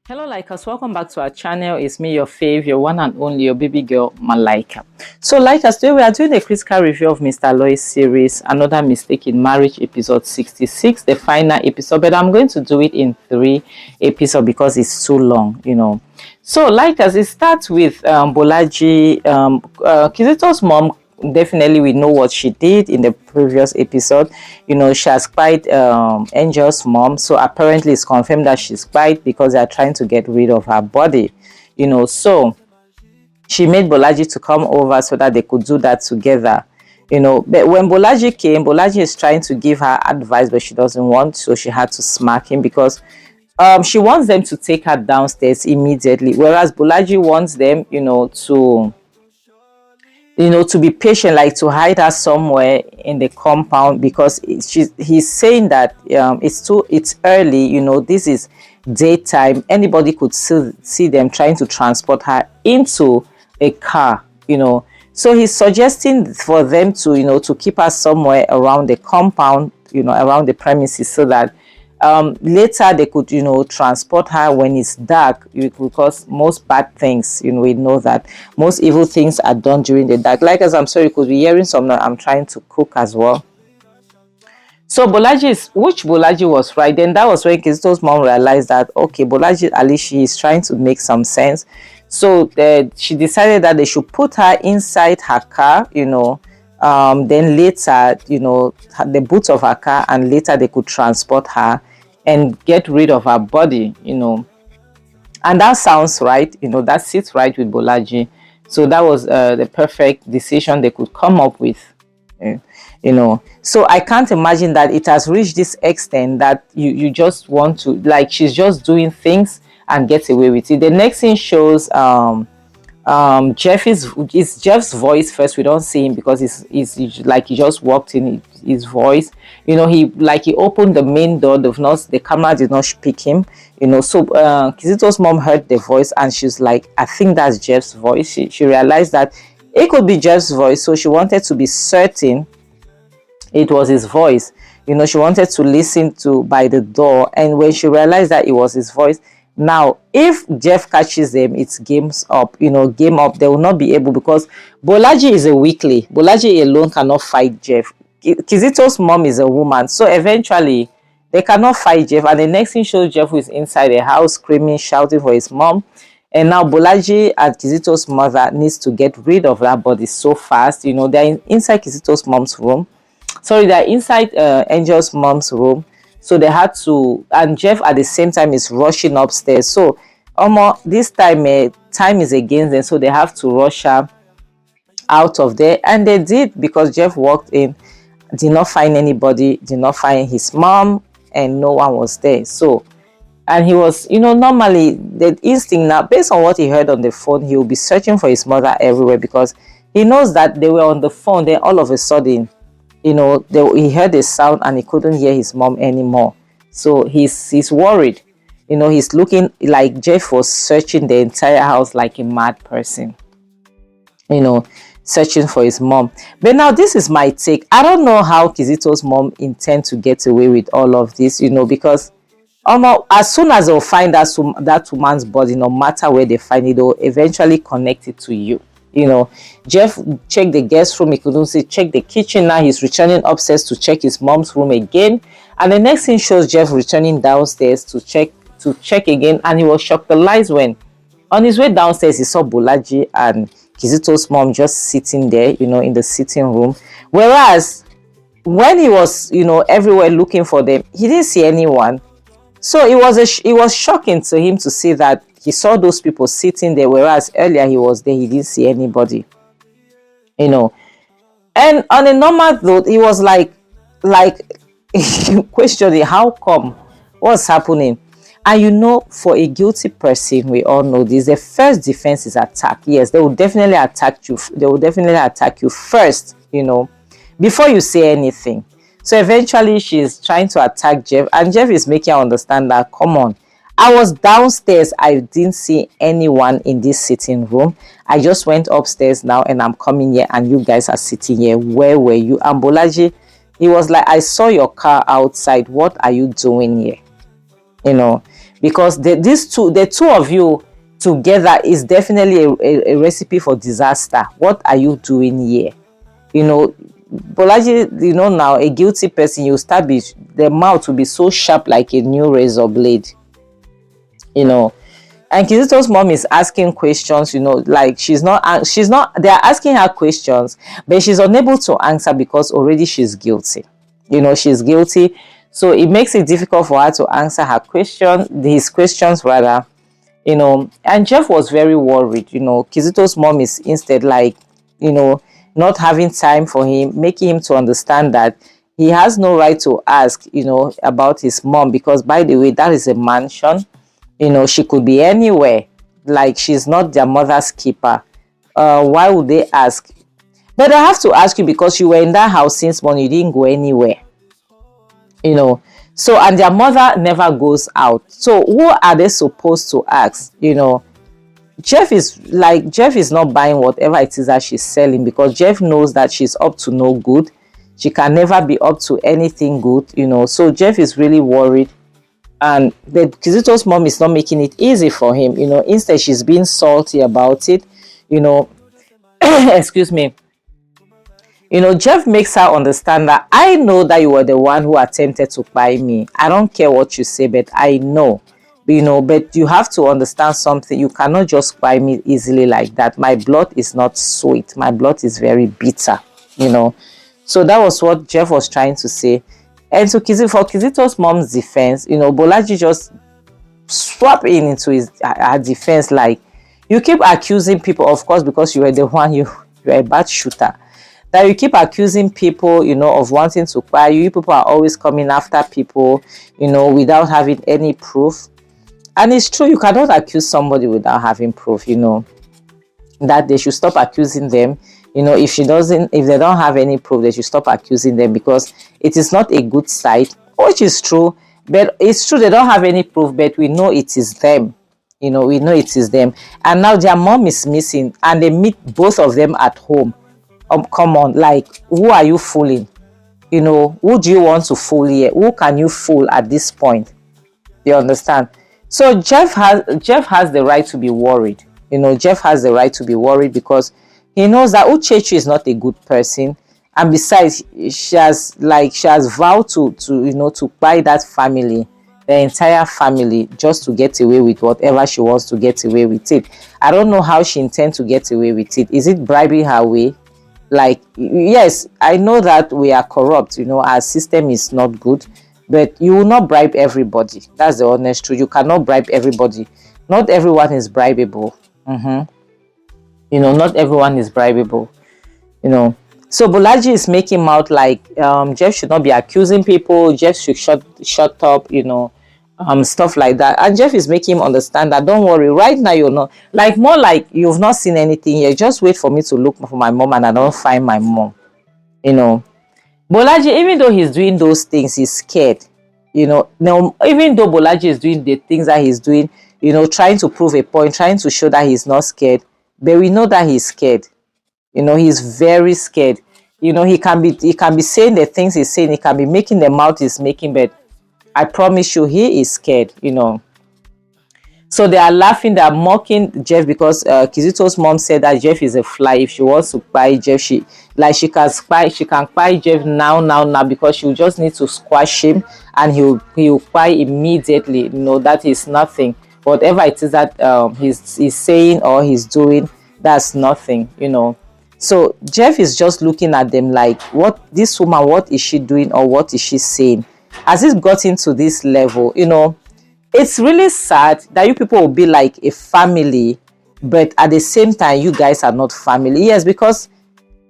Hello Likers, welcome back to our channel. It's me, your fave, your one and only, your baby girl Malaika. So Likers, today we are doing a critical review of Mr. Aloy's series, Another Mistake in Marriage, episode 66, the final episode, but I'm going to do it in 3 episodes because it's too long, So Likers, it starts with Bolaji, Kizito's mom. Definitely we know what she did in the previous episode. She has spied Angel's mom, so apparently it's confirmed that she's spied because they are trying to get rid of her body. So she made Bolaji to come over so that they could do that together. But when Bolaji came, Bolaji is trying to give her advice, but she doesn't want, so she had to smack him because she wants them to take her downstairs immediately, whereas Bolaji wants them to be patient, like to hide her somewhere in the compound, because he's saying that it's early, this is daytime, anybody could see them trying to transport her into a car, so he's suggesting for them to keep her somewhere around the compound, around the premises, so that later they could transport her when it's dark, because most bad things, we know that most evil things are done during the dark. Like, as I'm sorry, you could be hearing some, I'm trying to cook as well. So Bolaji was right. Then that was when Kizito's mom realized that, okay, Bolaji, at least she is trying to make some sense. So she decided that they should put her inside her car, then later, the boot of her car, and later they could transport her and get rid of her body, and that sounds right, that sits right with Bolaji. So that was the perfect decision they could come up with, so I can't imagine that it has reached this extent that you just want to, like, she's just doing things and gets away with it. The next thing shows it's Jeff's voice first. We don't see him because he's like, he just walked in, his voice, he opened the main door, the camera did not pick him, so Kizito's mom heard the voice and she's like, I think that's Jeff's voice. She realized that it could be Jeff's voice, so she wanted to be certain it was his voice. She wanted to listen to by the door, and when she realized that it was his voice, now if Jeff catches them, it's games up, game up. They will not be able, because Bolaji is a weakling. Bolaji alone cannot fight Jeff. Kizito's mom is a woman, so eventually they cannot fight Jeff. And the next thing shows Jeff who is inside the house screaming, shouting for his mom. And now Bolaji and Kizito's mother needs to get rid of that body so fast. They're inside Kizito's mom's room. Sorry, they're inside Angel's mom's room. So they had to, and Jeff at the same time is rushing upstairs. So this time, time is against them. So they have to rush her out of there. And they did, because Jeff walked in, did not find anybody, did not find his mom, and no one was there. So, and he was, normally the instinct now, based on what he heard on the phone, he will be searching for his mother everywhere, because he knows that they were on the phone. Then all of a sudden, he heard a sound and he couldn't hear his mom anymore. So he's worried. He's looking like Jeff was searching the entire house like a mad person, searching for his mom. But now this is my take. I don't know how Kizito's mom intends to get away with all of this, because as soon as they'll find that woman's body, no matter where they find it, they'll eventually connect it to you. Jeff checked the guest room, he couldn't see, check the kitchen. Now he's returning upstairs to check his mom's room again, and the next thing shows Jeff returning downstairs to check again, and he was shocked the lies when on his way downstairs he saw Bolaji and Kizito's mom just sitting there, in the sitting room, whereas when he was everywhere looking for them, he didn't see anyone. So it was shocking to him to see that he saw those people sitting there, whereas earlier he was there, he didn't see anybody, And on a normal note, he was like questioning, how come, what's happening? And for a guilty person, we all know this, the first defense is attack. Yes, they will definitely attack you. They will definitely attack you first, before you say anything. So eventually she's trying to attack Jeff, and Jeff is making her understand that, come on, I was downstairs, I didn't see anyone in this sitting room. I just went upstairs now and I'm coming here and you guys are sitting here. Where were you? And Bolaji He was like, I saw your car outside. What are you doing here? Because the two of you together is definitely a recipe for disaster. What are you doing here? Bolaji, now a guilty person, you start the mouth will be so sharp like a new razor blade. And Kizito's mom is asking questions, like she's not, they're asking her questions, but she's unable to answer because already she's guilty. She's guilty. So it makes it difficult for her to answer his questions rather, and Jeff was very worried. Kizito's mom is instead like, not having time for him, making him to understand that he has no right to ask, about his mom, because by the way, that is a mansion. She could be anywhere. Like, she's not their mother's keeper. Why would they ask? But I have to ask you because you were in that house since morning. You didn't go anywhere. So, and their mother never goes out. So who are they supposed to ask? Jeff is not buying whatever it is that she's selling, because Jeff knows that she's up to no good. She can never be up to anything good. So Jeff is really worried. And Kizito's mom is not making it easy for him. Instead she's being salty about it. Excuse me. Jeff makes her understand that I know that you were the one who attempted to buy me. I don't care what you say, but I know. But you have to understand something. You cannot just buy me easily like that. My blood is not sweet. My blood is very bitter. So that was what Jeff was trying to say. And so for Kizito's mom's defense, Bolaji just swap into her defense, like, you keep accusing people, of course, because you were the one, you're a bad shooter, that you keep accusing people, of wanting to buy you. You people are always coming after people, without having any proof. And it's true, you cannot accuse somebody without having proof, that they should stop accusing them. If they don't have any proof, they should stop accusing them, because it is not a good side, which is true. But it's true, they don't have any proof, but we know it is them. We know it is them. And now their mom is missing, and they meet both of them at home. Come on, like, who are you fooling? Who do you want to fool here? Who can you fool at this point? You understand? So Jeff has the right to be worried. Jeff has the right to be worried, because he knows that Uchechi is not a good person, and besides, she has vowed to buy that family, the entire family, just to get away with whatever she wants to get away with it. I don't know how she intends to get away with it. Is it bribing her way? Like, yes, I know that we are corrupt. Our system is not good, but you will not bribe everybody. That's the honest truth. You cannot bribe everybody. Not everyone is bribable. Not everyone is bribable. So Bolaji is making out like Jeff should not be accusing people. Jeff should shut up. Stuff like that. And Jeff is making him understand that, don't worry, right now you're not, like, more like you've not seen anything yet. Just wait for me to look for my mom, and I don't find my mom. Bolaji, even though he's doing those things, he's scared. Now, even though Bolaji is doing the things that he's doing, trying to prove a point, trying to show that he's not scared, but we know that he's scared. He's very scared. He can be saying the things he's saying, he can be making the mouth he's making, but I promise you, he is scared. So they are laughing, they are mocking Jeff, because Kizito's mom said that Jeff is a fly. If she wants to buy Jeff, she can buy Jeff now, because she'll just need to squash him, and he'll buy immediately. That is nothing. Whatever it is that he's saying or he's doing, that's nothing. So Jeff is just looking at them like, what this woman, what is she doing, or what is she saying? Has it gotten to this level? It's really sad that you people will be like a family, but at the same time, you guys are not family. Yes, because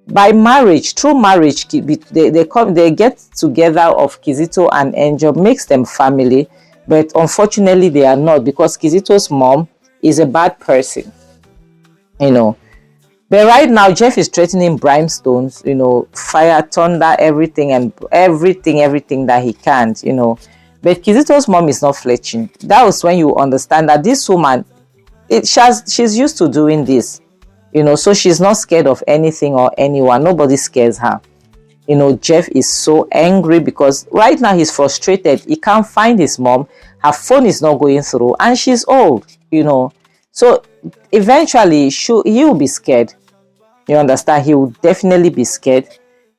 by marriage, through marriage, they get together of Kizito and Angel, makes them family. But unfortunately, they are not, because Kizito's mom is a bad person. But right now, Jeff is threatening brimstones, fire, thunder, everything that he can't, But Kizito's mom is not flinching. That was when you understand that this woman, she's used to doing this, so she's not scared of anything or anyone. Nobody scares her. Jeff is so angry because right now he's frustrated. He can't find his mom. Her phone is not going through, and she's old. So eventually he will be scared. You understand? He will definitely be scared.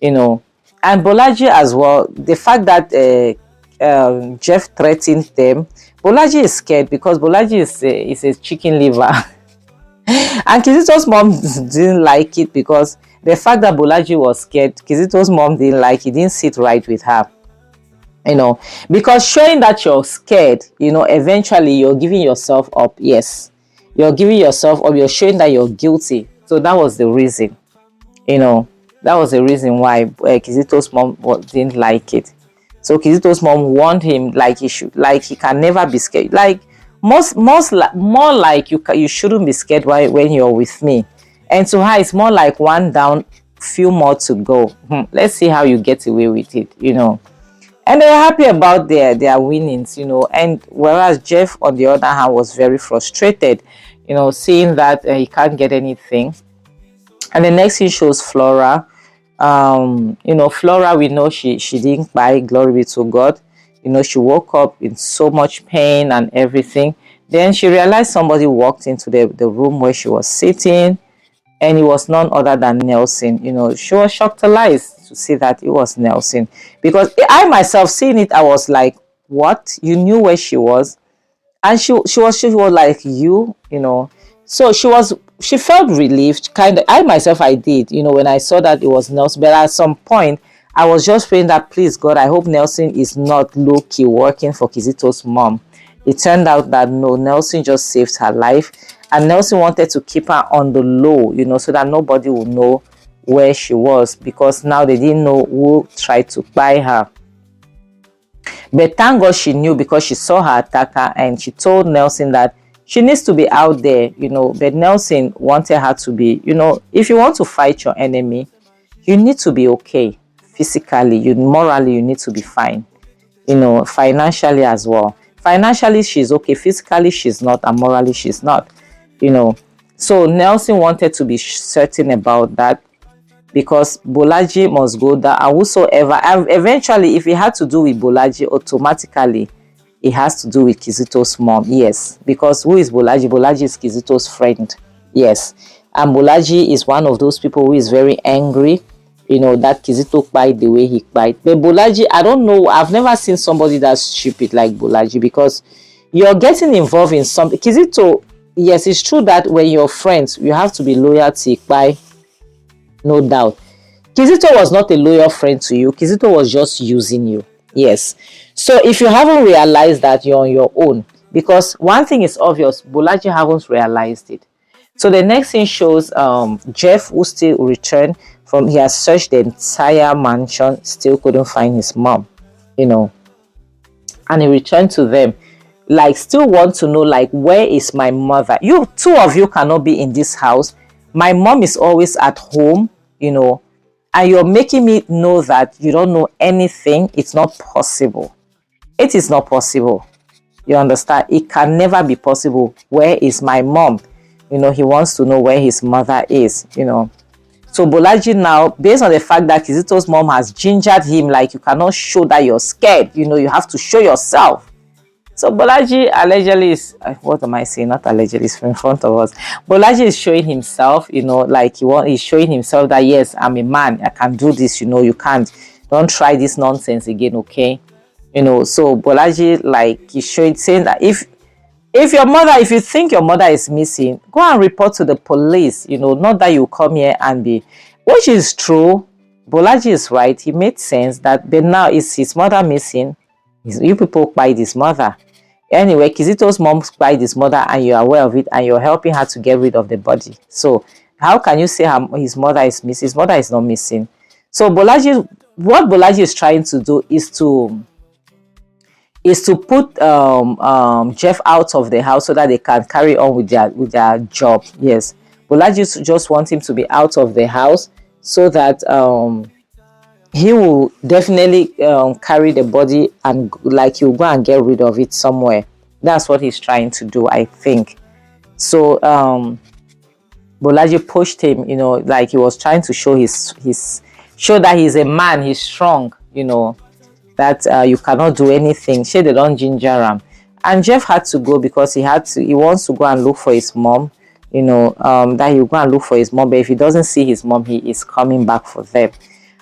And Bolaji as well. The fact that Jeff threatened them, Bolaji is scared because Bolaji is a chicken liver. And Kizito's mom didn't like it because the fact that Bolaji was scared, Kizito's mom didn't like it, didn't sit right with her. Because showing that you're scared, eventually you're giving yourself up. Yes, you're giving yourself up, you're showing that you're guilty. So that was the reason, that was the reason why Kizito's mom didn't like it. So Kizito's mom warned him like he can never be scared. Like more like you shouldn't be scared when you're with me. And to her, it's more like one down, few more to go. Let's see how you get away with it, And they were happy about their winnings, And whereas Jeff, on the other hand, was very frustrated, seeing that he can't get anything. And the next thing shows Flora. Flora, we know she didn't buy, glory be to God. She woke up in so much pain and everything. Then she realized somebody walked into the room where she was sitting, and it was none other than Nelson. She was shocked alive to see that it was Nelson, because I myself seeing it, I was like, what? You knew where she was? And she was like, so she felt relieved, kind of. I myself, I did, when I saw that it was Nelson. But at some point, I was just praying that, please God, I hope Nelson is not low-key working for Kizito's mom. It turned out that no, Nelson just saved her life, and Nelson wanted to keep her on the low, so that nobody would know where she was, because now they didn't know who tried to buy her. But thank God she knew, because she saw her attacker and she told Nelson that she needs to be out there, But Nelson wanted her to be, if you want to fight your enemy, you need to be okay. Physically, morally, you need to be fine, financially as well. Financially, she's okay. Physically, she's not, and morally, she's not, So Nelson wanted to be certain about that, because Bolaji must go down, and whosoever, and eventually, if it had to do with Bolaji, automatically it has to do with Kizito's mom. Yes, because who is Bolaji? Bolaji is Kizito's friend. Yes, and Bolaji is one of those people who is very angry, that Kizito cried the way he cried. But Bolaji, I don't know, I've never seen somebody that's stupid like Bolaji, because you're getting involved in something. Kizito, yes, it's true that when you're friends, you have to be loyal to Ikpai. No doubt. Kizito was not a loyal friend to you. Kizito was just using you. Yes. So if you haven't realized that, you're on your own. Because one thing is obvious, Bolaji haven't realized it. So the next thing shows Jeff, who still returned from, he has searched the entire mansion, still couldn't find his mom, And he returned to them, like, still want to know, like, where is my mother? You, two of you cannot be in this house. My mom is always at home, and you're making me know that you don't know anything. It's not possible. It is not possible. You understand? It can never be possible. Where is my mom? He wants to know where his mother is, So Bolaji now, based on the fact that Kizito's mom has gingered him, like, you cannot show that you're scared, you have to show yourself. So Bolaji allegedly is, what am I saying? Not allegedly, it's in front of us. Bolaji is showing himself, like he's showing himself that, yes, I'm a man, I can do this, you can't. Don't try this nonsense again, okay? So Bolaji, like, he's saying that if you think your mother is missing, go and report to the police, not that you come here and be, which is true. Bolaji is right. He made sense that, but now is his mother missing? You people spied his mother. Anyway, Kizito's mom spied his mother, and you're aware of it, and you're helping her to get rid of the body. So how can you say his mother is missing? His mother is not missing. So what Bolaji is trying to do is to put Jeff out of the house so that they can carry on with their job. Yes, Bolaji just wants him to be out of the house so that he will definitely carry the body, and like he'll go and get rid of it somewhere. That's what he's trying to do, I think. So Bolaji pushed him, like he was trying to show his show that he's a man, he's strong, you know, that you cannot do anything. She they don't ginger him. And Jeff had to go because he wants to go and look for his mom, you know, that he'll go and look for his mom. But if he doesn't see his mom, he is coming back for them.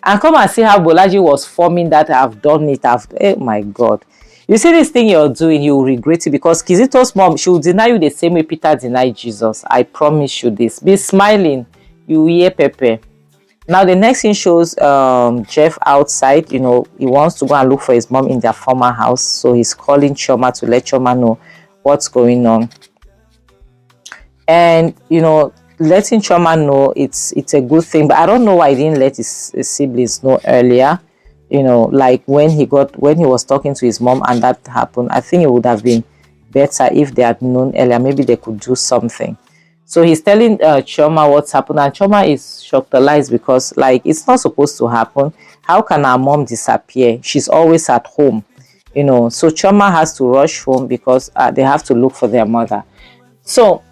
And come and see how Bolaji was forming that I've done it. Oh my God. You see this thing you're doing, you will regret it, because Kizito's mom, she will deny you the same way Peter denied Jesus. I promise you this. Be smiling. You hear Pepe. Now the next scene shows Jeff outside. You know, he wants to go and look for his mom in their former house. So he's calling Chioma to let Chioma know what's going on. And, you know, letting Chioma know it's a good thing. But I don't know why he didn't let his siblings know earlier. You know, like when he was talking to his mom and that happened. I think it would have been better if they had known earlier. Maybe they could do something. So he's telling Chioma what's happened, and Chioma is shocked because, like, it's not supposed to happen. How can our mom disappear? She's always at home, you know. So Chioma has to rush home because they have to look for their mother. So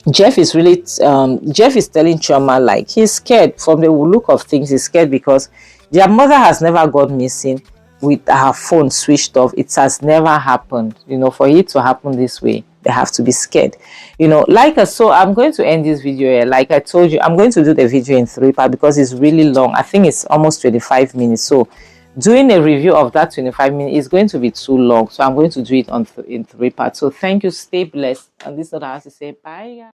Jeff is telling Chioma, like, he's scared. From the look of things, he's scared because their mother has never gone missing with her phone switched off. It has never happened, you know. For it to happen this way, they have to be scared, you know. So I'm going to end this video here. Like I told you, I'm going to do the video in 3 parts because it's really long. I think it's almost 25 minutes. So doing a review of that 25 minutes is going to be too long. So I'm going to do it in 3 parts. So thank you. Stay blessed. And this is what I have to say. Bye, guys.